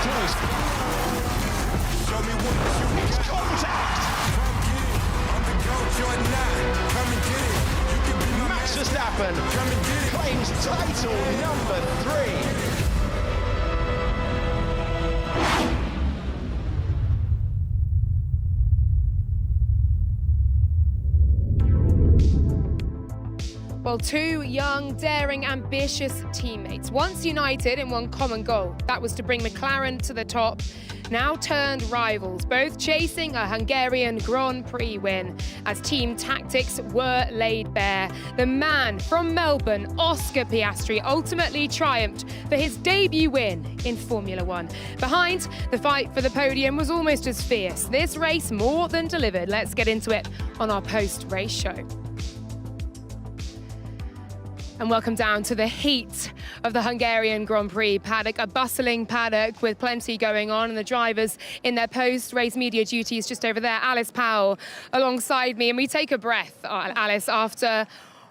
close. Show me what you It's got. contact. Come get it. I'm the GOAT, you're not. Come and get it. You can be my Max man. Verstappen Come and get it. claims title number 3. Well, two young, daring, ambitious teammates, once united in one common goal. That was to bring McLaren to the top, now turned rivals, both chasing a Hungarian Grand Prix win as team tactics were laid bare. The man from Melbourne, Oscar Piastri, ultimately triumphed for his debut win in Formula One. Behind, the fight for the podium was almost as fierce. This race more than delivered. Let's get into it on our post-race show. And welcome down to the heat of the Hungarian Grand Prix paddock, a bustling paddock with plenty going on, and the drivers in their post-race media duties just over there. Alice Powell alongside me, and we take a breath, Alice, after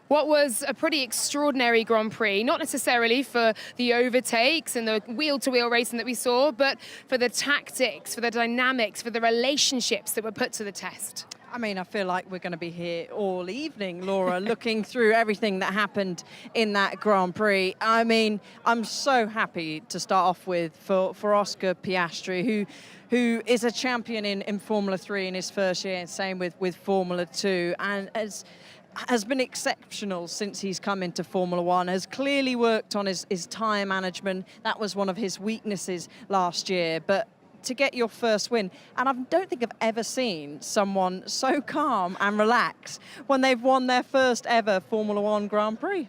what was a pretty extraordinary Grand Prix, not necessarily for the overtakes and the wheel-to-wheel racing that we saw, but for the tactics, for the dynamics, for the relationships that were put to the test. I mean, I feel like we're going to be here all evening, Laura, looking through everything that happened in that Grand Prix. I mean, I'm so happy to start off with for Oscar Piastri, who is a champion in Formula 3 in his first year, and same with Formula 2, and has been exceptional since he's come into Formula One, has clearly worked on his tyre management. That was one of his weaknesses last year, but to get your first win, and I don't think I've ever seen someone so calm and relaxed when they've won their first ever Formula One Grand Prix.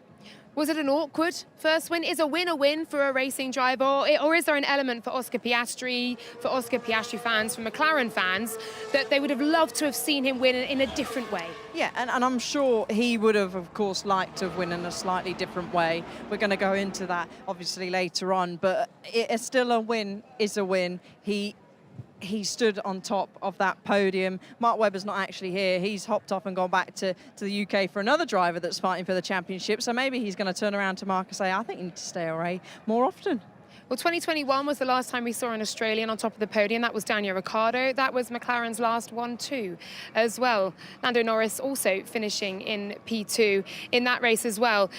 Was it an awkward first win? Is a win for a racing driver? Or is there an element for Oscar Piastri fans, for McLaren fans, that they would have loved to have seen him win in a different way? Yeah, and I'm sure he would have, of course, liked to have won in a slightly different way. We're going to go into that, obviously, later on, but it's still a win is a win. He stood on top of that podium. Mark Webber's not actually here. He's hopped off and gone back to the UK for another driver that's fighting for the championship. So maybe he's going to turn around to Mark and say, I think you need to stay away more often. Well, 2021 was the last time we saw an Australian on top of the podium. That was Daniel Ricciardo. That was McLaren's last one too, as well. Lando Norris also finishing in P2 in that race as well.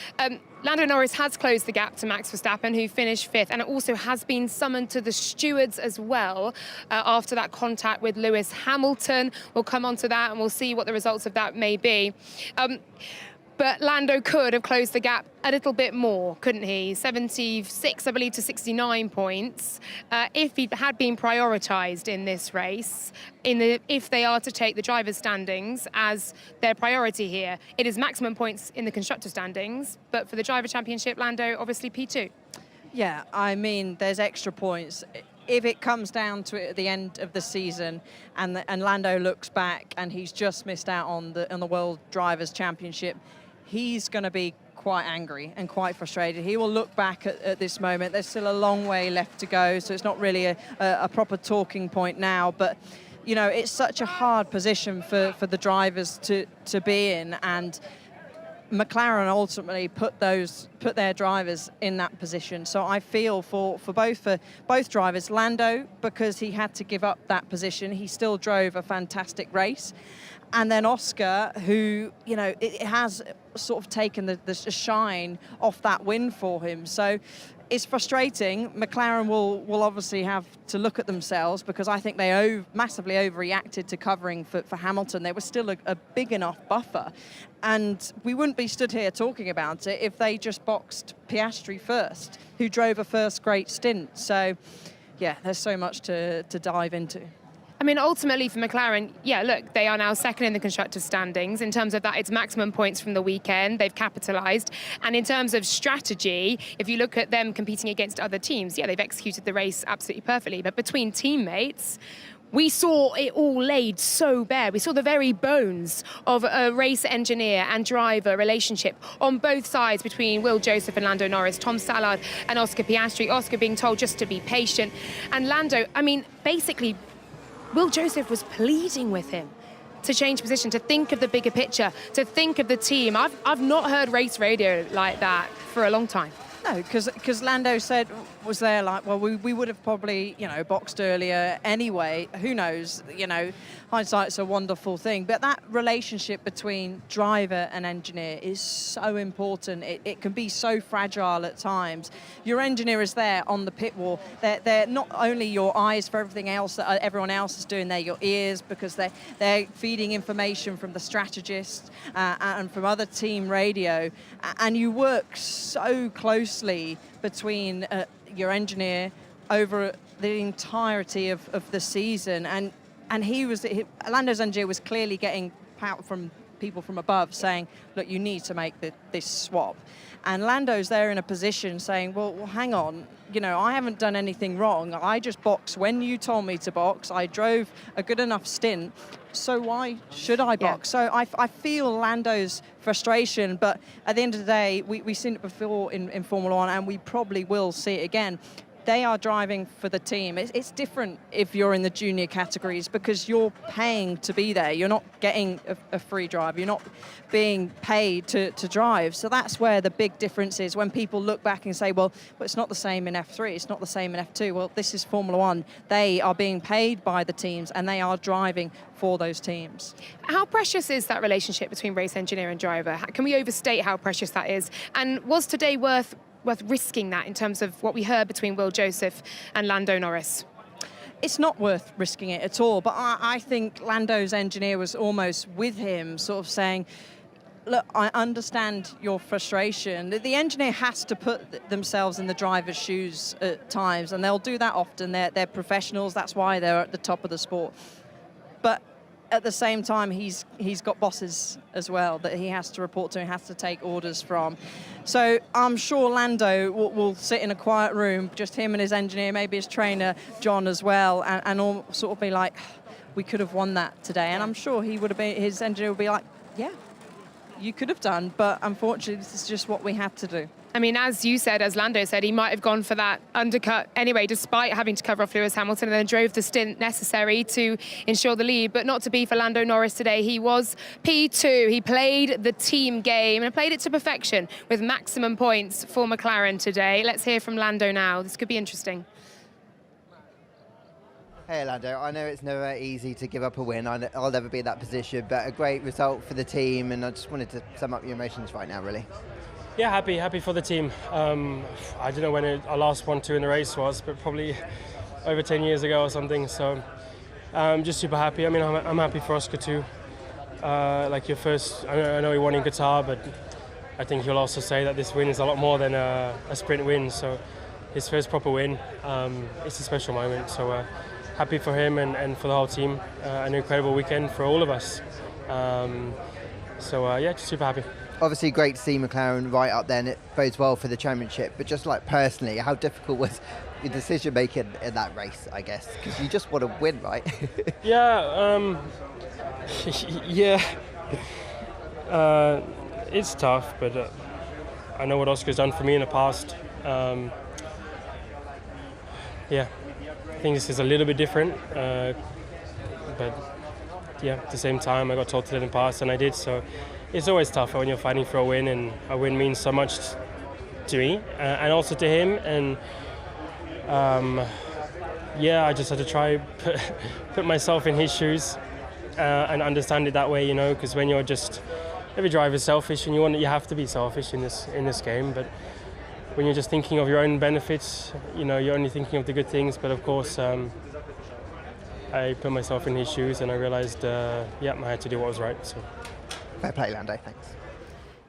Lando Norris has closed the gap to Max Verstappen, who finished 5th, and it also has been summoned to the stewards as well after that contact with Lewis Hamilton. We'll come on to that and we'll see what the results of that may be. But Lando could have closed the gap a little bit more, couldn't he? 76, I believe, to 69 points. If he had been prioritised in this race, if they are to take the driver's standings as their priority here, it is maximum points in the constructor standings. But for the driver championship, Lando, obviously P2. Yeah, I mean, there's extra points. If it comes down to it at the end of the season and Lando looks back and he's just missed out on the World Drivers' Championship, he's going to be quite angry and quite frustrated. He will look back at this moment. There's still a long way left to go, so it's not really a proper talking point now. But, you know, it's such a hard position for the drivers to be in, and McLaren ultimately put their drivers in that position. So I feel for both drivers. Lando, because he had to give up that position, he still drove a fantastic race. And then Oscar, who, you know, it has sort of taken the shine off that win for him. So it's frustrating. McLaren will obviously have to look at themselves, because I think they massively overreacted to covering for Hamilton. There was still a big enough buffer. And we wouldn't be stood here talking about it if they just boxed Piastri first, who drove a first great stint. So, yeah, there's so much to dive into. I mean, ultimately for McLaren, yeah, look, they are now second in the constructors' standings. In terms of that, it's maximum points from the weekend. They've capitalised. And in terms of strategy, if you look at them competing against other teams, yeah, they've executed the race absolutely perfectly. But between teammates, we saw it all laid so bare. We saw the very bones of a race engineer and driver relationship on both sides between Will Joseph and Lando Norris, Tom Stallard and Oscar Piastri. Oscar being told just to be patient. And Lando, I mean, basically, Will Joseph was pleading with him to change position, to think of the bigger picture, to think of the team. I've not heard race radio like that for a long time. No, because Lando was there like, well, we would have probably, boxed earlier anyway. Who knows? Hindsight's a wonderful thing. But that relationship between driver and engineer is so important. It can be so fragile at times. Your engineer is there on the pit wall. They're not only your eyes for everything else that everyone else is doing, they're your ears because they're feeding information from the strategist and from other team radio. And you work so closely between your engineer over the entirety of the season, and Lando's engineer was clearly getting power from people from above saying, look, you need to make this swap. And Lando's there in a position saying, well, hang on, I haven't done anything wrong. I just boxed when you told me to box. I drove a good enough stint, so why should I box? So I feel Lando's frustration, but at the end of the day, we've seen it before in Formula One, and we probably will see it again. They are driving for the team. It's different if you're in the junior categories because you're paying to be there. You're not getting a free drive. You're not being paid to drive. So that's where the big difference is when people look back and say, well, it's not the same in F3. It's not the same in F2. Well, this is Formula One. They are being paid by the teams and they are driving for those teams. How precious is that relationship between race engineer and driver? Can we overstate how precious that is? And was today worth risking that in terms of what we heard between Will Joseph and Lando Norris? It's not worth risking it at all, but I think Lando's engineer was almost with him, sort of saying, look, I understand your frustration. The engineer has to put themselves in the driver's shoes at times, and they'll do that often. They're professionals, that's why they're at the top of the sport. But at the same time, he's got bosses as well that he has to report to and has to take orders from. So I'm sure Lando will sit in a quiet room, just him and his engineer, maybe his trainer, John, as well, and all sort of be like, we could have won that today. And I'm sure his engineer would be like, yeah, you could have done, but unfortunately, this is just what we had to do. I mean, as you said, as Lando said, he might have gone for that undercut anyway, despite having to cover off Lewis Hamilton, and then drove the stint necessary to ensure the lead, but not to be for Lando Norris today. He was P2. He played the team game and played it to perfection with maximum points for McLaren today. Let's hear from Lando now. This could be interesting. Hey Lando, I know it's never easy to give up a win. I'll never be in that position, but a great result for the team, and I just wanted to sum up your emotions right now, really. Yeah, happy for the team. I don't know when our last 1-2 in the race was, but probably over 10 years ago or something. So just super happy. I mean, I'm happy for Oscar too. Like your first, I know he won in Qatar, but I think he'll also say that this win is a lot more than a sprint win. So his first proper win, it's a special moment. So happy for him and for the whole team. An incredible weekend for all of us. Yeah, just super happy. Obviously great to see McLaren right up there, and it bodes well for the championship, but just like personally, how difficult was your decision making in that race, I guess, because you just want to win, right? Yeah, it's tough, but I know what Oscar's done for me in the past. Yeah, I think this is a little bit different, but yeah, at the same time I got told to let him pass and I did, so it's always tougher when you're fighting for a win, and a win means so much to me and also to him. And yeah, I just had to try put myself in his shoes and understand it that way, you know, because when you're just, every driver's selfish, and you have to be selfish in this game. But when you're just thinking of your own benefits, you know, you're only thinking of the good things. But of course, I put myself in his shoes and I realized, yeah, I had to do what was right. So. Fair play, Lando, thanks.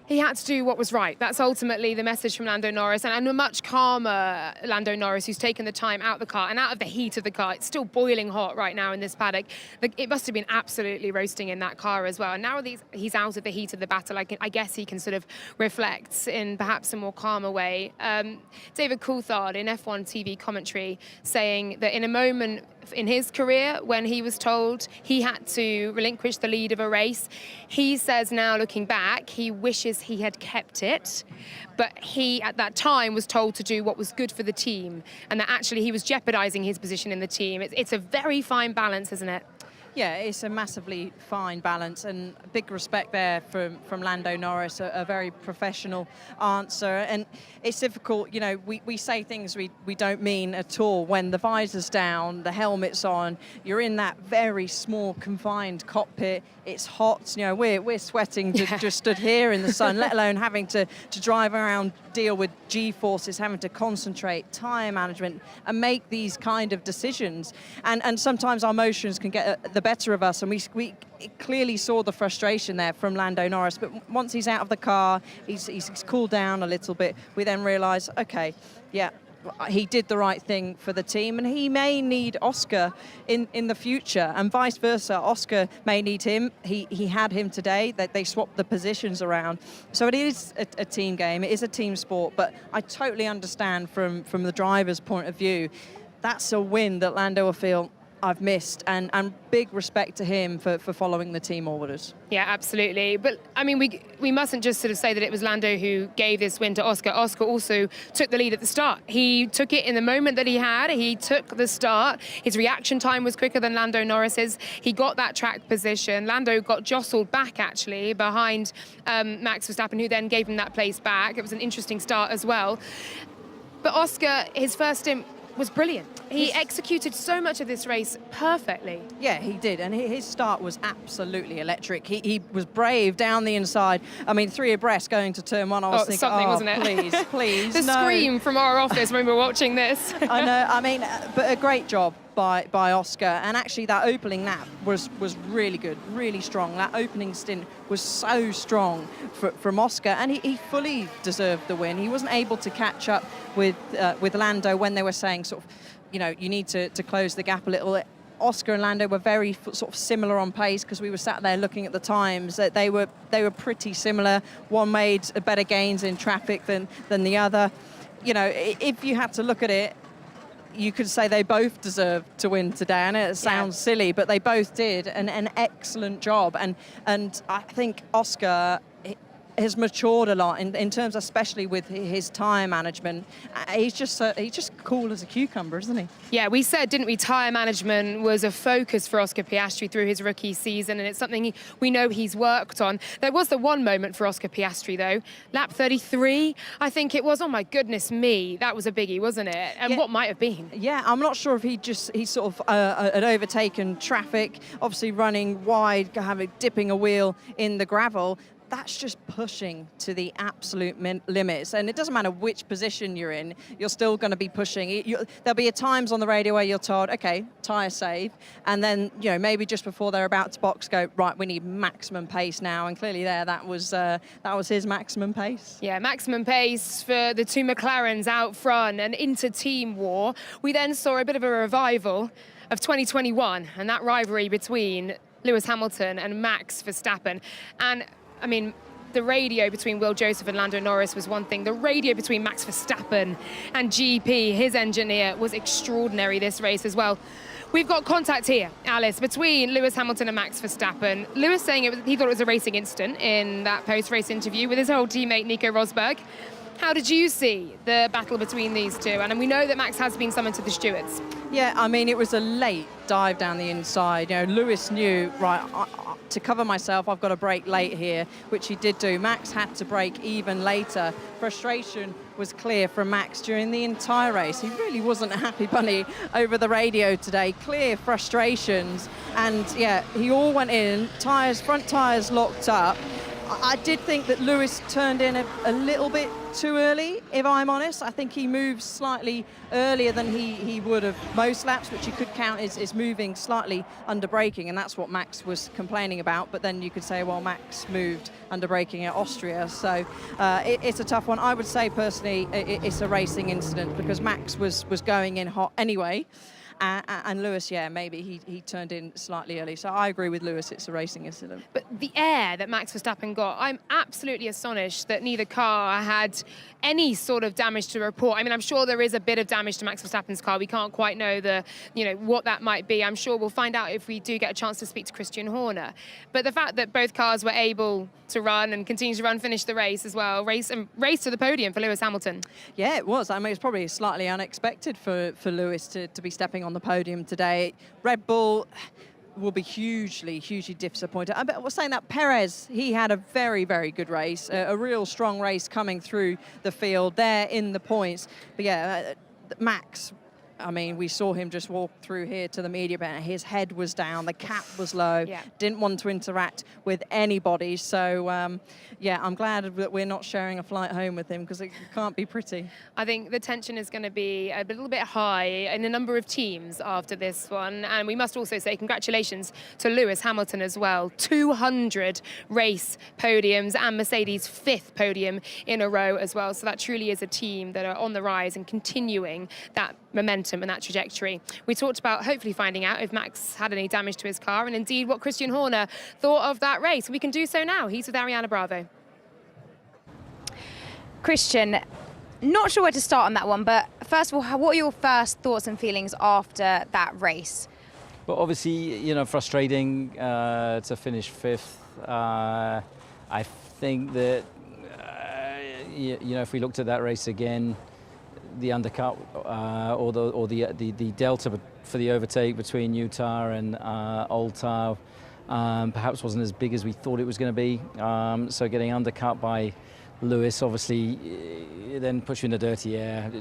He had to do what was right. That's ultimately the message from Lando Norris, and a much calmer Lando Norris, who's taken the time out of the car and out of the heat of the car. It's still boiling hot right now in this paddock. It must have been absolutely roasting in that car as well. And now he's out of the heat of the battle, I guess he can sort of reflect in perhaps a more calmer way. David Coulthard in F1 TV commentary saying that in a moment in his career when he was told he had to relinquish the lead of a race, he says now looking back, he wishes he had kept it, but he at that time was told to do what was good for the team, and that actually he was jeopardizing his position in the team. It's a very fine balance, isn't it? Yeah, it's a massively fine balance, and big respect there from Lando Norris, a very professional answer. And it's difficult, you know, we say things we don't mean at all. When the visor's down, the helmet's on, you're in that very small, confined cockpit. It's hot, you know, we're sweating just stood here in the sun, let alone having to drive around, deal with G-forces, having to concentrate, tyre management, and make these kind of decisions. And sometimes our emotions can get the better of us, and we clearly saw the frustration there from Lando Norris. But once he's out of the car, he's cooled down a little bit. We then realise, okay, yeah, he did the right thing for the team, and he may need Oscar in the future, and vice versa. Oscar may need him. He had him today. They swapped the positions around. So it is a team game. It is a team sport, but I totally understand from the driver's point of view, that's a win that Lando will feel, I've missed, and big respect to him for following the team orders. Yeah, absolutely. But I mean, we mustn't just sort of say that it was Lando who gave this win to Oscar. Oscar also took the lead at the start. He took it in the moment that he had. He took the start. His reaction time was quicker than Lando Norris's. He got that track position. Lando got jostled back, actually, behind Max Verstappen, who then gave him that place back. It was an interesting start as well. But Oscar, his first stint was brilliant. He executed so much of this race perfectly. Yeah, he did, and his start was absolutely electric. He was brave down the inside. I mean, 3 abreast going to turn 1. I was thinking, something, wasn't it? please, the no. scream from our office when we were watching this. I know. I mean, but a great job by Oscar, and actually that opening lap was really good, really strong. That opening stint was so strong from Oscar, and he fully deserved the win. He wasn't able to catch up with Lando when they were saying sort of, you know, you need to close the gap a little. Oscar and Lando were very sort of similar on pace, because we were sat there looking at the times. They were pretty similar. One made better gains in traffic than the other. You know, if you had to look at it, you could say they both deserved to win today, and it sounds silly, but they both did an excellent job. And I think Oscar has matured a lot in terms, especially with his tyre management. He's just cool as a cucumber, isn't he? Yeah, we said, didn't we, tyre management was a focus for Oscar Piastri through his rookie season, and it's something we know he's worked on. There was the one moment for Oscar Piastri, though. Lap 33, I think it was. Oh, my goodness me. That was a biggie, wasn't it? And what might have been. Yeah, I'm not sure if he sort of had overtaken traffic, obviously running wide, dipping a wheel in the gravel. That's just pushing to the absolute limits. And it doesn't matter which position you're in, you're still going to be pushing. There'll be times on the radio where you're told, okay, tyre save. And then, you know, maybe just before they're about to box, go, right, we need maximum pace now. And clearly there, that was his maximum pace. Yeah, maximum pace for the 2 McLarens out front and into team war. We then saw a bit of a revival of 2021 and that rivalry between Lewis Hamilton and Max Verstappen. And I mean, the radio between Will Joseph and Lando Norris was one thing. The radio between Max Verstappen and GP, his engineer, was extraordinary this race as well. We've got contact here, Alice, between Lewis Hamilton and Max Verstappen. Lewis saying he thought it was a racing incident in that post-race interview with his old teammate Nico Rosberg. How did you see the battle between these two? And we know that Max has been summoned to the stewards. Yeah, I mean, it was a late dive down the inside. You know, Lewis knew, right, to cover myself, I've got to brake late here, which he did do. Max had to brake even later. Frustration was clear from Max during the entire race. He really wasn't a happy bunny over the radio today. Clear frustrations. And yeah, he all went in, front tyres locked up. I did think that Lewis turned in a little bit too early, if I'm honest. I think he moved slightly earlier than he would have most laps, which you could count as moving slightly under braking, and that's what Max was complaining about. But then you could say, well, Max moved under braking at Austria, so it's a tough one. I would say personally it's a racing incident, because Max was going in hot anyway. And Lewis, yeah, maybe he turned in slightly early. So I agree with Lewis, it's a racing incident. But the air that Max Verstappen got, I'm absolutely astonished that neither car had any sort of damage to report. I mean, I'm sure there is a bit of damage to Max Verstappen's car. We can't quite know what that might be. I'm sure we'll find out if we do get a chance to speak to Christian Horner. But the fact that both cars were able to run and continue to run, finish the race as well, race to the podium for Lewis Hamilton. Yeah, it was. I mean, it's probably slightly unexpected for Lewis to be stepping on the podium today. Red Bull will be hugely disappointed. I was saying that Perez, he had a very, very good race, a real strong race coming through the field there in the points. But yeah, Max, I mean, we saw him just walk through here to the media bit. His head was down, the cap was low, didn't want to interact with anybody. So, yeah, I'm glad that we're not sharing a flight home with him because it can't be pretty. I think the tension is going to be a little bit high in a number of teams after this one. And we must also say congratulations to Lewis Hamilton as well. 200 race podiums and Mercedes' 5th podium in a row as well. So that truly is a team that are on the rise and continuing that momentum and that trajectory. We talked about hopefully finding out if Max had any damage to his car and indeed what Christian Horner thought of that race. We can do so now. He's with Ariana Bravo. Christian, not sure where to start on that one, but first of all, what are your first thoughts and feelings after that race? Well, obviously, you know, frustrating to finish 5th. I think that, you know, if we looked at that race again, the undercut or the delta for the overtake between Utah and Old Tile perhaps wasn't as big as we thought it was going to be. So getting undercut by Lewis obviously then puts you in the dirty air.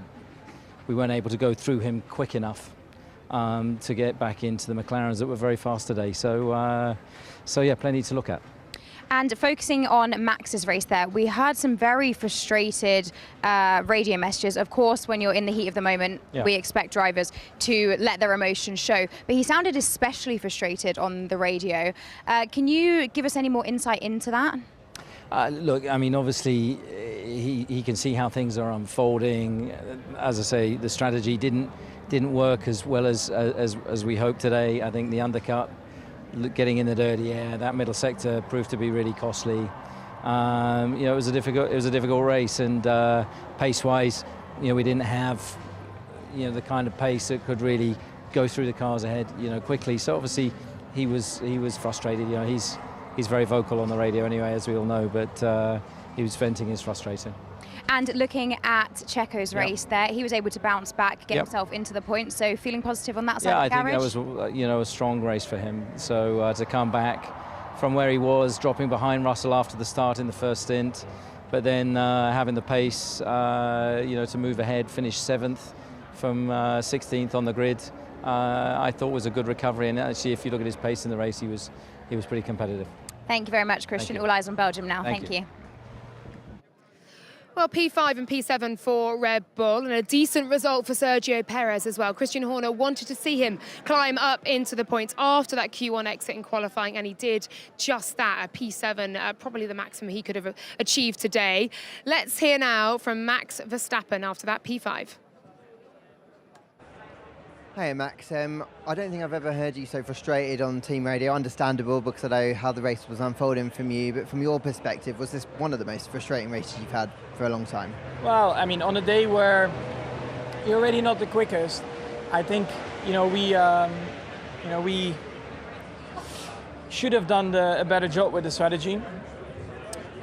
We weren't able to go through him quick enough to get back into the McLarens that were very fast today. So yeah, plenty to look at. And focusing on Max's race there, we heard some very frustrated radio messages. Of course, when you're in the heat of the moment, we expect drivers to let their emotions show. But he sounded especially frustrated on the radio. Can you give us any more insight into that? Look, I mean, obviously, he can see how things are unfolding. As I say, the strategy didn't work as well as we hoped today. I think the undercut, getting in the dirty air, that middle sector proved to be really costly. You know, it was a difficult race, and pace-wise, you know, we didn't have, you know, the kind of pace that could really go through the cars ahead, you know, quickly. So obviously, he was frustrated. You know, he's very vocal on the radio anyway, as we all know, but he was venting his frustration. And looking at Checo's race there, he was able to bounce back, get himself into the point. So feeling positive on that side of the garage? Yeah, I think that was, you know, a strong race for him. So to come back from where he was, dropping behind Russell after the start in the first stint, but then having the pace, you know, to move ahead, finish 7th from 16th on the grid, I thought was a good recovery. And actually, if you look at his pace in the race, he was pretty competitive. Thank you very much, Christian. All eyes on Belgium now. Thank you. Well, P5 and P7 for Red Bull, and a decent result for Sergio Perez as well. Christian Horner wanted to see him climb up into the points after that Q1 exit in qualifying, and he did just that. A P7, probably the maximum he could have achieved today. Let's hear now from Max Verstappen after that P5. Hey Max, I don't think I've ever heard you so frustrated on team radio. Understandable, because I know how the race was unfolding from you, but from your perspective, was this one of the most frustrating races you've had for a long time? Well, I mean, on a day where you're already not the quickest, I think, you know, we should have done a better job with the strategy.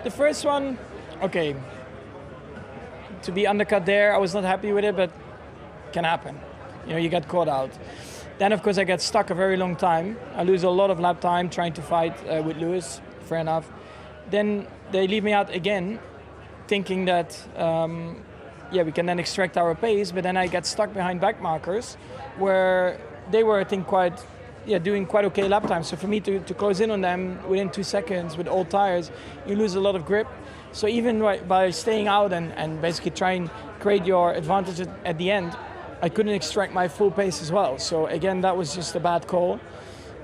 The first one, okay, to be undercut there, I was not happy with it, but can happen. You know, you get caught out. Then, of course, I get stuck a very long time. I lose a lot of lap time trying to fight with Lewis, fair enough. Then they leave me out again, thinking that, we can then extract our pace, but then I get stuck behind back markers where they were, I think, doing quite okay lap time. So for me to close in on them within 2 seconds with old tires, you lose a lot of grip. So even by staying out and basically trying to create your advantage at the end, I couldn't extract my full pace as well. So again, that was just a bad call.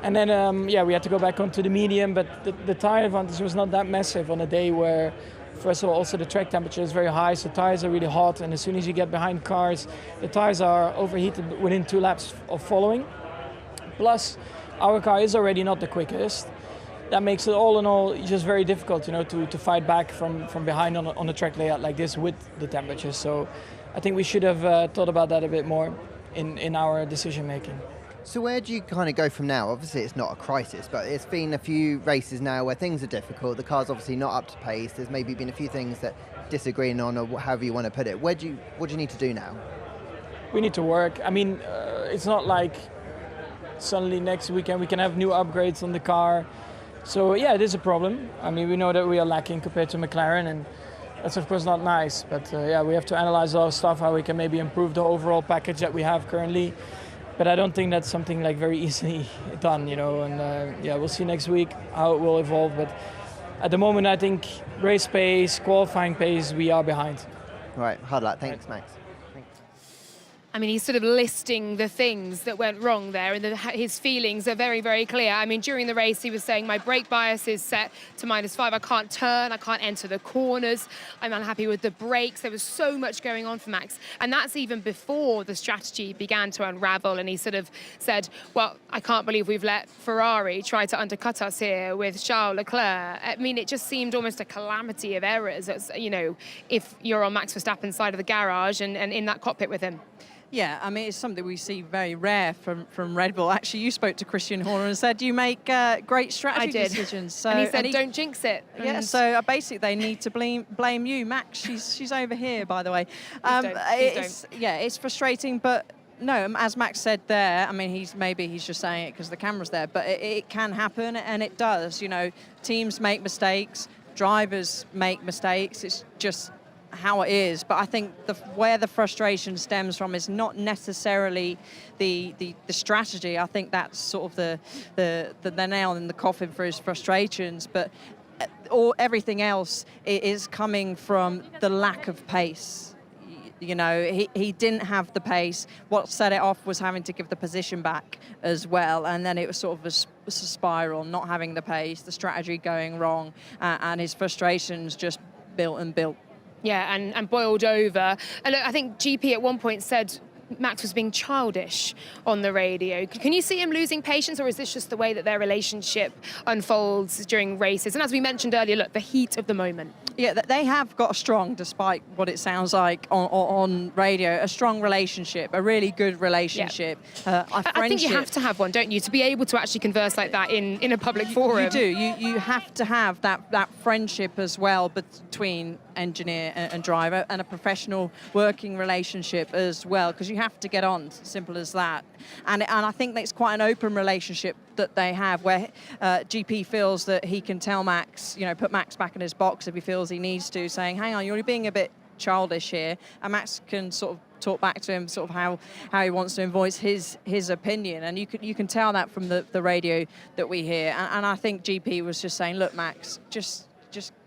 And then, we had to go back onto the medium, but the tire advantage was not that massive on a day where, first of all, also the track temperature is very high, so tires are really hot, and as soon as you get behind cars, the tires are overheated within 2 laps of following. Plus, our car is already not the quickest. That makes it all in all just very difficult, you know, to fight back from behind on a track layout like this with the temperature. So I think we should have thought about that a bit more in our decision making. So where do you kind of go from now? Obviously it's not a crisis, but it's been a few races now where things are difficult. The car's obviously not up to pace. There's maybe been a few things that disagreeing on, or however you want to put it. What do you need to do now? We need to work. I mean, it's not like suddenly next weekend we can have new upgrades on the car. So yeah, it is a problem. I mean, we know that we are lacking compared to McLaren, and that's of course not nice. But yeah, we have to analyze all stuff, how we can maybe improve the overall package that we have currently. But I don't think that's something like very easily done, you know. And yeah, we'll see next week how it will evolve. But at the moment, I think race pace, qualifying pace, we are behind. Right, hard luck. Thanks, Max. I mean, he's sort of listing the things that went wrong there, and his feelings are very, very clear. I mean, during the race, he was saying, my brake bias is set to -5. I can't turn, I can't enter the corners. I'm unhappy with the brakes. There was so much going on for Max. And that's even before the strategy began to unravel. And he sort of said, well, I can't believe we've let Ferrari try to undercut us here with Charles Leclerc. I mean, it just seemed almost a calamity of errors, you know, if you're on Max Verstappen's side of the garage and in that cockpit with him. Yeah, I mean, it's something we see very rare from Red Bull. Actually, you spoke to Christian Horner and said you make great strategy decisions. So, and he said, don't jinx it. Yeah, so basically they need to blame you. Max, she's over here, by the way. Please don't. Yeah, it's frustrating, but no, as Max said there, I mean, maybe he's just saying it because the camera's there, but it can happen, and it does. You know, teams make mistakes, drivers make mistakes. It's just how it is. But I think where the frustration stems from is not necessarily the strategy. I think that's sort of the nail in the coffin for his frustrations, but everything else is coming from the lack of pace. You know, he didn't have the pace. What set it off was having to give the position back as well, and then it was sort of a spiral, not having the pace, the strategy going wrong, and his frustrations just built and built. Yeah, and boiled over. And look, I think GP at one point said Max was being childish on the radio. Can you see him losing patience, or is this just the way that their relationship unfolds during races? And as we mentioned earlier, look, the heat of the moment. Yeah, they have got a strong, despite what it sounds like on radio, a strong relationship, a really good relationship. Yeah. I think you have to have one, don't you, to be able to actually converse like that in a public forum. You do. You have to have that friendship as well between engineer and driver, and a professional working relationship as well, because you have to get on, simple as that. And I think that's quite an open relationship that they have, where GP feels that he can tell Max, you know, put Max back in his box if he feels he needs to, saying, hang on, you're being a bit childish here, and Max can sort of talk back to him sort of how he wants to voice his opinion, and you can tell that from the radio that we hear. And I think GP was just saying, look, Max, just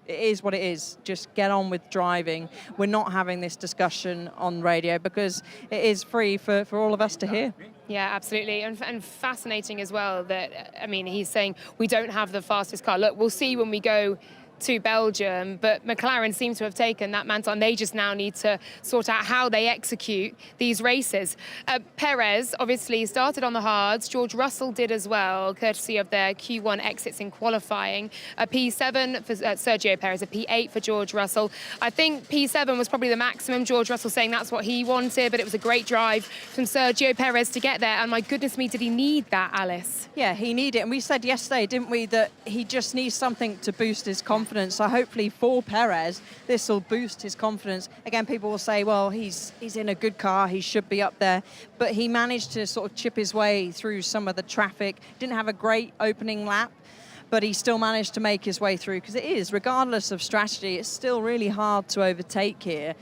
it is what it is. Just get on with driving. We're not having this discussion on radio because it is free for all of us to hear. Yeah, absolutely. And fascinating as well that, I mean, he's saying we don't have the fastest car. Look, we'll see when we go to Belgium, but McLaren seems to have taken that mantle, and they just now need to sort out how they execute these races. Perez obviously started on the hards. George Russell did as well, courtesy of their Q1 exits in qualifying. A P7 for Sergio Perez, a P8 for George Russell. I think P7 was probably the maximum. George Russell saying that's what he wanted, but it was a great drive from Sergio Perez to get there, and my goodness me, did he need that, Alice? Yeah, he needed it, and we said yesterday, didn't we, that he just needs something to boost his confidence. So hopefully for Perez, this will boost his confidence. Again, people will say, well, he's in a good car, he should be up there. But he managed to sort of chip his way through some of the traffic. Didn't have a great opening lap, but he still managed to make his way through, because it is, regardless of strategy, it's still really hard to overtake here,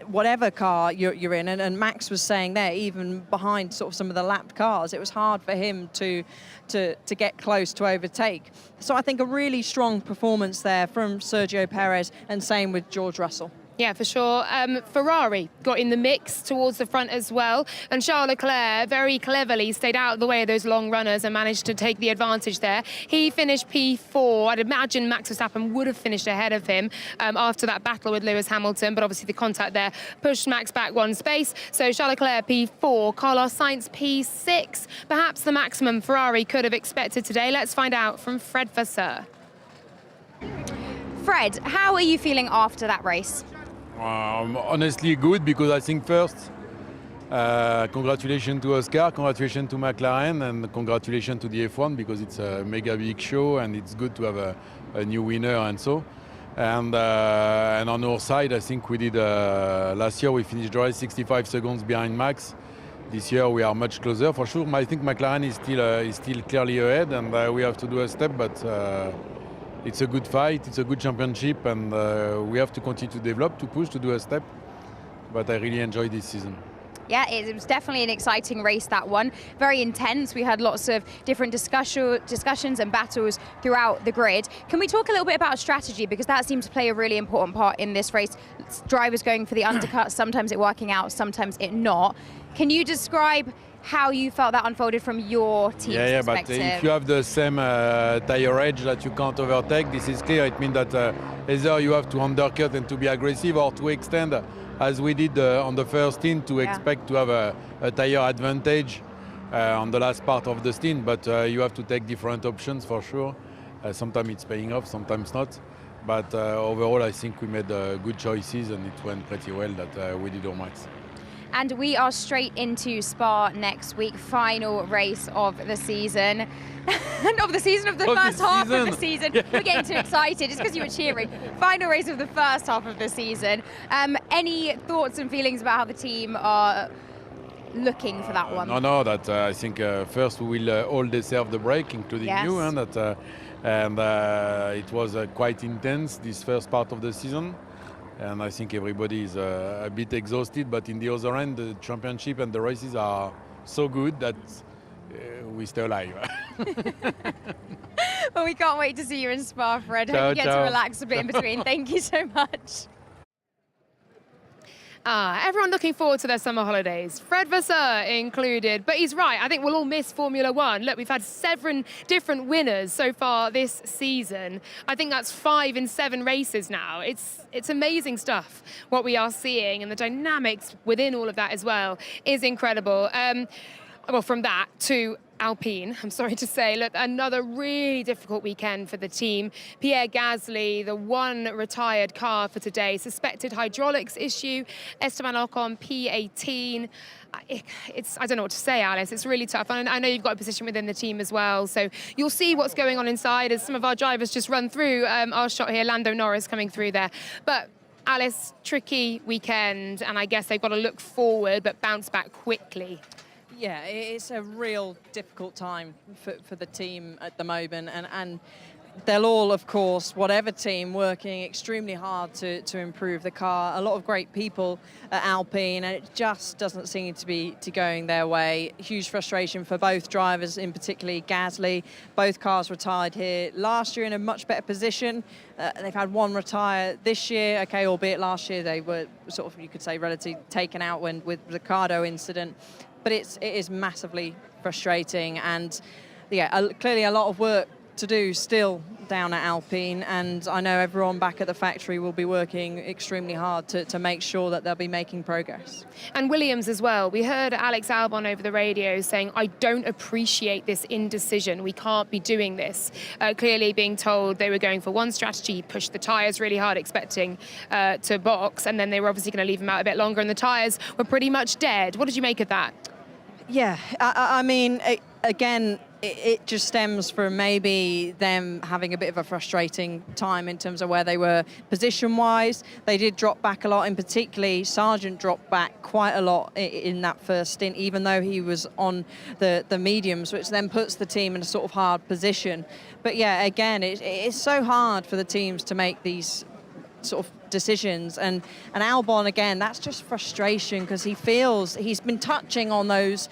whatever car you're in. And Max was saying there, even behind sort of some of the lapped cars, it was hard for him to get close to overtake. So I think a really strong performance there from Sergio Perez, and same with George Russell. Yeah, for sure. Ferrari got in the mix towards the front as well. And Charles Leclerc very cleverly stayed out of the way of those long runners and managed to take the advantage there. He finished P4. I'd imagine Max Verstappen would have finished ahead of him after that battle with Lewis Hamilton, but obviously the contact there pushed Max back one space. So Charles Leclerc P4, Carlos Sainz P6. Perhaps the maximum Ferrari could have expected today. Let's find out from Fred Vasseur. Fred, how are you feeling after that race? Honestly good, because I think first, congratulations to Oscar, congratulations to McLaren, and congratulations to the F1, because it's a mega big show and it's good to have a new winner and so. And on our side, I think we did, last year we finished the race 65 seconds behind Max. This year we are much closer for sure. I think McLaren is still clearly ahead, and we have to do a step. But it's a good fight. It's a good championship, and we have to continue to develop, to push, to do a step. But I really enjoyed this season. Yeah, it was definitely an exciting race, that one. Very intense. We had lots of different discussions and battles throughout the grid. Can we talk a little bit about strategy? Because that seems to play a really important part in this race. Drivers going for the undercut, sometimes it working out, sometimes it not. Can you describe how you felt that unfolded from your team's perspective? But if you have the same tire edge that you can't overtake, this is clear. It means that either you have to undercut and to be aggressive, or to extend, as we did on the first stint, to expect to have a tire advantage on the last part of the stint. But you have to take different options for sure. Sometimes it's paying off, sometimes not. But overall, I think we made good choices, and it went pretty well that we did our max. And we are straight into Spa next week, final race of the season. Of the first half of the season. Yeah. We're getting too excited just because you were cheering. Final race of the first half of the season. Any thoughts and feelings about how the team are looking for that one? No, that I think first we will all deserve the break, including you, and it was quite intense, this first part of the season. And I think everybody is a bit exhausted, but in the other end, the championship and the races are so good that we stay alive. Well, we can't wait to see you in Spa, Fred. Hope you get to relax a bit in between. Thank you so much. Everyone looking forward to their summer holidays, Fred Vasseur included. But he's right, I think we'll all miss Formula One. Look, we've had 7 different winners so far this season. I think that's 5 in 7 races now. It's amazing stuff, what we are seeing, and the dynamics within all of that as well is incredible. Well, from that to Alpine, I'm sorry to say, look, another really difficult weekend for the team. Pierre Gasly, the one retired car for today, suspected hydraulics issue. Esteban Ocon, P18. I don't know what to say, Alice. It's really tough. And I know you've got a position within the team as well, so you'll see what's going on inside as some of our drivers just run through our shot here. Lando Norris coming through there. But Alice, tricky weekend, and I guess they've got to look forward but bounce back quickly. Yeah, it's a real difficult time for the team at the moment, and they'll all, of course, whatever team, working extremely hard to improve the car. A lot of great people at Alpine, and it just doesn't seem to be going their way. Huge frustration for both drivers, in particularly Gasly. Both cars retired here last year in a much better position. They've had one retire this year, okay, albeit last year they were sort of, you could say, relatively taken out with the Ricardo incident. But it is massively frustrating, and yeah, clearly a lot of work to do still down at Alpine, and I know everyone back at the factory will be working extremely hard to make sure that they'll be making progress. And Williams as well. We heard Alex Albon over the radio saying, I don't appreciate this indecision. We can't be doing this. Clearly being told they were going for one strategy, pushed the tyres really hard, expecting to box, and then they were obviously going to leave them out a bit longer, and the tyres were pretty much dead. What did you make of that? Yeah, I mean, again, it just stems from maybe them having a bit of a frustrating time in terms of where they were position-wise. They did drop back a lot, and particularly Sargent dropped back quite a lot in that first stint, even though he was on the mediums, which then puts the team in a sort of hard position. But yeah, again, it's so hard for the teams to make these sort of decisions, and Albon, again, that's just frustration, because he feels he's been touching on those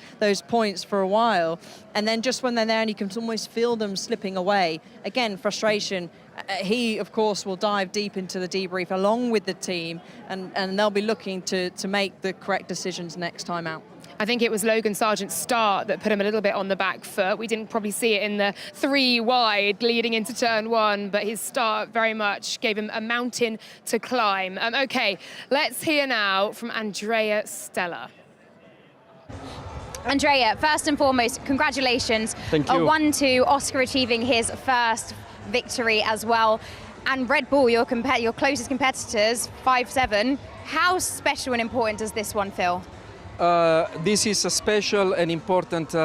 points for a while, and then just when they're there and you can almost feel them slipping away, again, frustration. He, of course, will dive deep into the debrief along with the team, and they'll be looking to make the correct decisions next time out. I think it was Logan Sargent's start that put him a little bit on the back foot. We didn't probably see it in the 3 wide leading into turn 1, but his start very much gave him a mountain to climb. Okay, let's hear now from Andrea Stella. Andrea, first and foremost, congratulations. Thank you. 1-2, Oscar achieving his first victory as well. And Red Bull, your closest competitors, 5-7. How special and important does this one feel? This is a special and important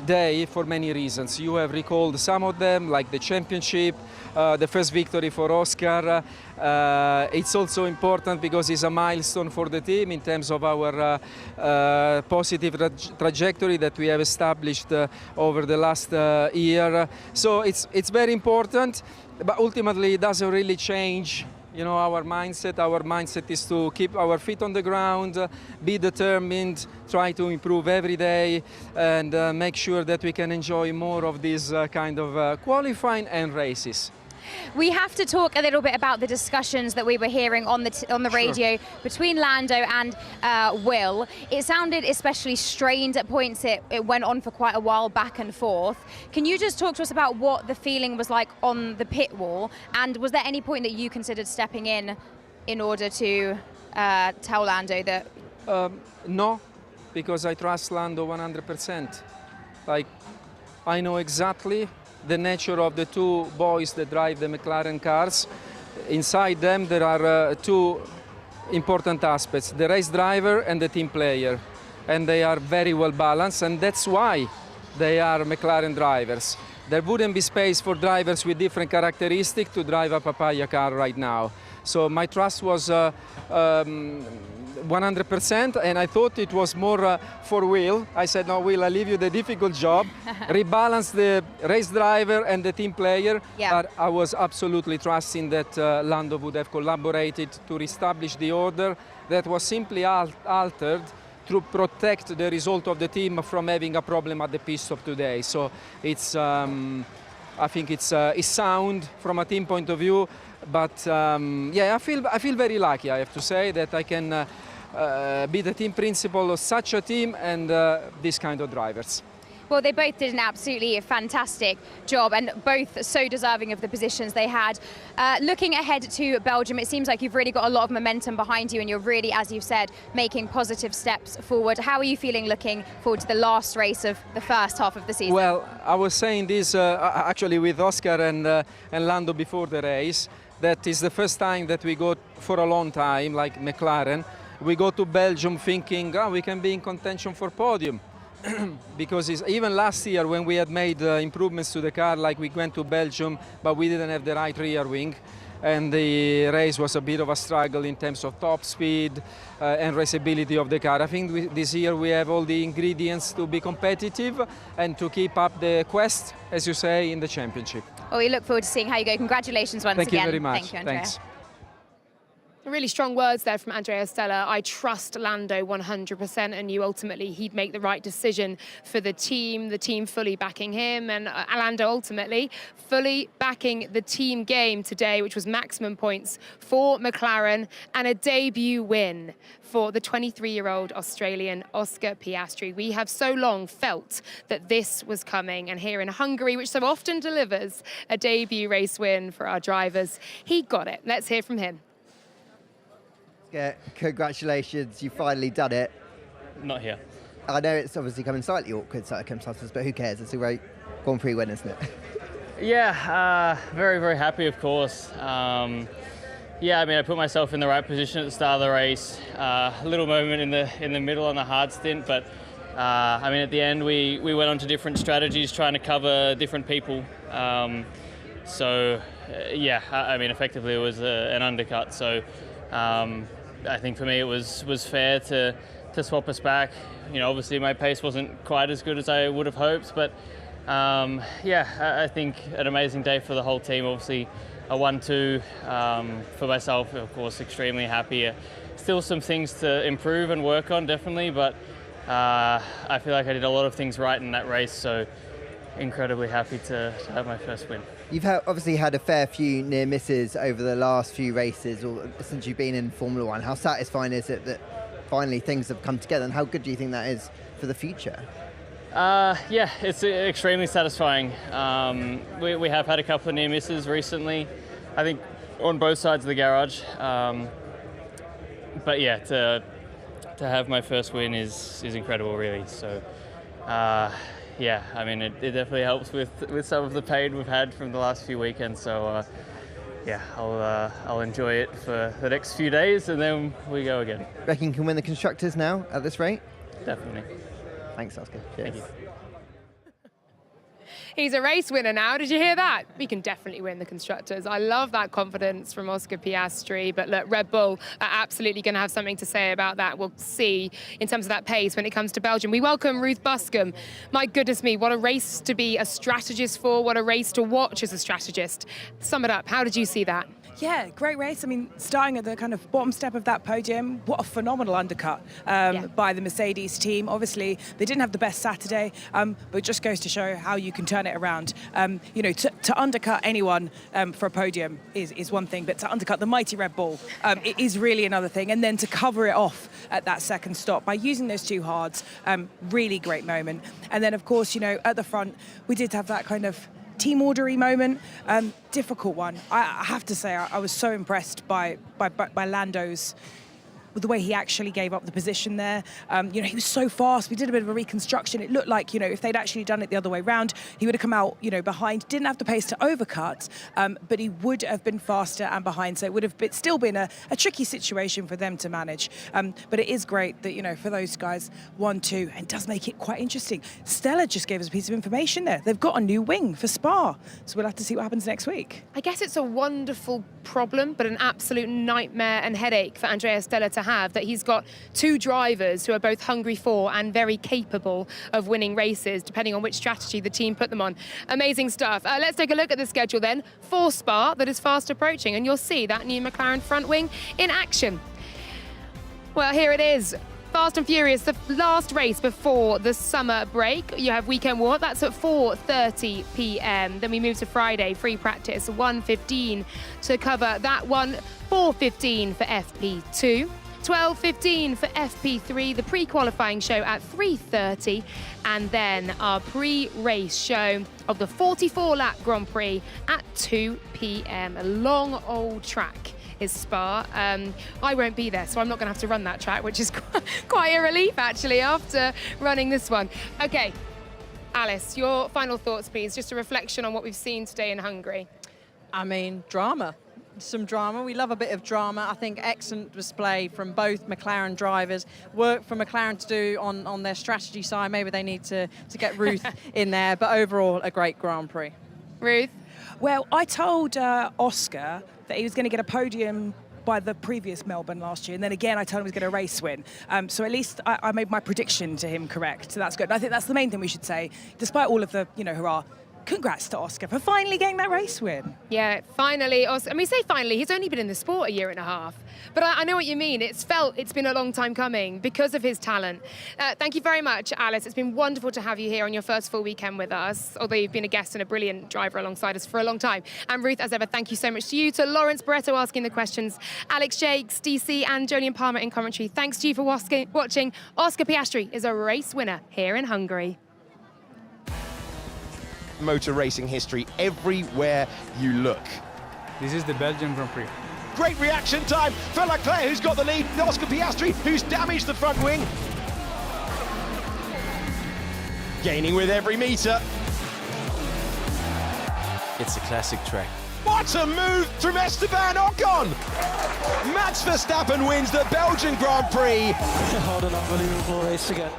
day for many reasons. You have recalled some of them, like the championship, the first victory for Oscar. It's also important because it's a milestone for the team in terms of our positive trajectory that we have established over the last year. So it's very important, but ultimately it doesn't really change our mindset. Our mindset is to keep our feet on the ground, be determined, try to improve every day, and make sure that we can enjoy more of these kind of qualifying and races. We have to talk a little bit about the discussions that we were hearing on the radio between Lando and Will. It sounded especially strained at points. It went on for quite a while, back and forth. Can you just talk to us about what the feeling was like on the pit wall? And was there any point that you considered stepping in order to tell Lando that? No, because I trust Lando 100%. Like, I know exactly the nature of the two boys that drive the McLaren cars. Inside them there are two important aspects, the race driver and the team player. And they are very well balanced, and that's why they are McLaren drivers. There wouldn't be space for drivers with different characteristics to drive a papaya car right now. So my trust was 100%, and I thought it was more for Will. I said, no, Will, I leave you the difficult job. Rebalance the race driver and the team player. Yeah. But I was absolutely trusting that Lando would have collaborated to reestablish the order that was simply altered to protect the result of the team from having a problem at the pit stop today. So it's, I think it's sound from a team point of view. But yeah, I feel very lucky, I have to say, that I can be the team principal of such a team and these kind of drivers. Well, they both did an absolutely fantastic job, and both so deserving of the positions they had. Looking ahead to Belgium, it seems like you've really got a lot of momentum behind you, and you're really, as you've said, making positive steps forward. How are you feeling looking forward to the last race of the first half of the season? Well, I was saying this actually with Oscar and Lando before the race. That is the first time that we go for a long time, like McLaren. We go to Belgium thinking, we can be in contention for podium. Because even last year when we had made improvements to the car, like we went to Belgium, but we didn't have the right rear wing. And the race was a bit of a struggle in terms of top speed and raceability of the car. I think this year we have all the ingredients to be competitive and to keep up the quest, as you say, in the championship. Well, we look forward to seeing how you go. Congratulations once again. Thank you very much. Thank you, Andrea. Thanks. Really strong words there from Andrea Stella. I trust Lando 100%, and knew ultimately he'd make the right decision for the team fully backing him, and Lando ultimately fully backing the team game today, which was maximum points for McLaren and a debut win for the 23-year-old Australian Oscar Piastri. We have so long felt that this was coming, and here in Hungary, which so often delivers a debut race win for our drivers, he got it. Let's hear from him. Congratulations, you finally done it. Not here. I know it's obviously coming slightly awkward circumstances, but who cares? It's a great Grand Prix win, isn't it? Yeah, very, very happy, of course. Yeah, I mean, I put myself in the right position at the start of the race. A little moment in the middle on the hard stint, but I mean, at the end, we went on to different strategies, trying to cover different people. So, yeah, I mean, effectively, it was an undercut. So. I think for me it was fair to swap us back. You know, obviously my pace wasn't quite as good as I would have hoped, but yeah, I think an amazing day for the whole team. Obviously a 1-2 for myself, of course, extremely happy. Still some things to improve and work on, definitely, but I feel like I did a lot of things right in that race, so incredibly happy to have my first win. You've obviously had a fair few near misses over the last few races, or since you've been in Formula One. How satisfying is it that finally things have come together, and how good do you think that is for the future? Yeah, it's extremely satisfying. We have had a couple of near misses recently, I think on both sides of the garage. But yeah, to have my first win is incredible, really. So. Yeah, I mean, it definitely helps with some of the pain we've had from the last few weekends. So, yeah, I'll enjoy it for the next few days, and then we go again. Reckon you can win the constructors now at this rate? Definitely. Thanks, Oscar. Cheers. Thank you. He's a race winner now. Did you hear that? We can definitely win the constructors. I love that confidence from Oscar Piastri. But look, Red Bull are absolutely going to have something to say about that. We'll see in terms of that pace when it comes to Belgium. We welcome Ruth Buscombe. My goodness me, what a race to be a strategist for. What a race to watch as a strategist. Sum it up. How did you see that? Yeah, great race. I mean, starting at the kind of bottom step of that podium, what a phenomenal undercut by the Mercedes team. Obviously, they didn't have the best Saturday, but it just goes to show how you can turn it around. You know, to undercut anyone for a podium is one thing, but to undercut the mighty Red Bull it is really another thing. And then to cover it off at that second stop by using those two hards, really great moment. And then, of course, you know, at the front, we did have that kind of team ordery moment, difficult one. I have to say, I was so impressed by Lando's, with the way he actually gave up the position there. You know, he was so fast. We did a bit of a reconstruction. It looked like, you know, if they'd actually done it the other way round, he would have come out, you know, behind. Didn't have the pace to overcut, but he would have been faster and behind. So it would have still been a tricky situation for them to manage. But it is great that, you know, for those guys, 1-2, and does make it quite interesting. Stella just gave us a piece of information there. They've got a new wing for Spa. So we'll have to see what happens next week. I guess it's a wonderful problem, but an absolute nightmare and headache for Andrea Stella to have, that he's got two drivers who are both hungry for and very capable of winning races, depending on which strategy the team put them on. Amazing stuff. Let's take a look at the schedule then for Spa that is fast approaching, and you'll see that new McLaren front wing in action. Well, here it is. Fast and Furious, the last race before the summer break. You have weekend warm-up, that's at 4:30 p.m. Then we move to Friday, free practice, 1:15 to cover that one, 4:15 for FP2. 12:15 for FP3, the pre-qualifying show at 3:30, and then our pre-race show of the 44-lap Grand Prix at 2 p.m. A long old track is Spa. I won't be there, so I'm not going to have to run that track, which is quite a relief, actually, after running this one. Okay, Alice, your final thoughts, please. Just a reflection on what we've seen today in Hungary. I mean, drama. Some drama. We love a bit of drama. I think excellent display from both McLaren drivers. Work for McLaren to do on their strategy side. Maybe they need to get Ruth in there, but overall, a great Grand Prix. Ruth? Well, I told Oscar that he was going to get a podium by the previous Melbourne last year, and then again I told him he was going to race win. So at least I made my prediction to him correct, so that's good. And I think that's the main thing we should say, despite all of the, you know, hurrah. Congrats to Oscar for finally getting that race win. Yeah, finally, Oscar. And we say finally, he's only been in the sport a year and a half. But I know what you mean. It's been a long time coming because of his talent. Thank you very much, Alice. It's been wonderful to have you here on your first full weekend with us, although you've been a guest and a brilliant driver alongside us for a long time. And Ruth, as ever, thank you so much to you, to Lawrence Barretto asking the questions, Alex Jakes, DC, and Jolyon Palmer in commentary. Thanks to you for watching. Oscar Piastri is a race winner here in Hungary. Motor racing history everywhere you look. This is the Belgian Grand Prix. Great reaction time for Leclerc, who's got the lead. Oscar Piastri, who's damaged the front wing. Gaining with every metre. It's a classic track. What a move from Esteban Ocon! Max Verstappen wins the Belgian Grand Prix. What an unbelievable race again.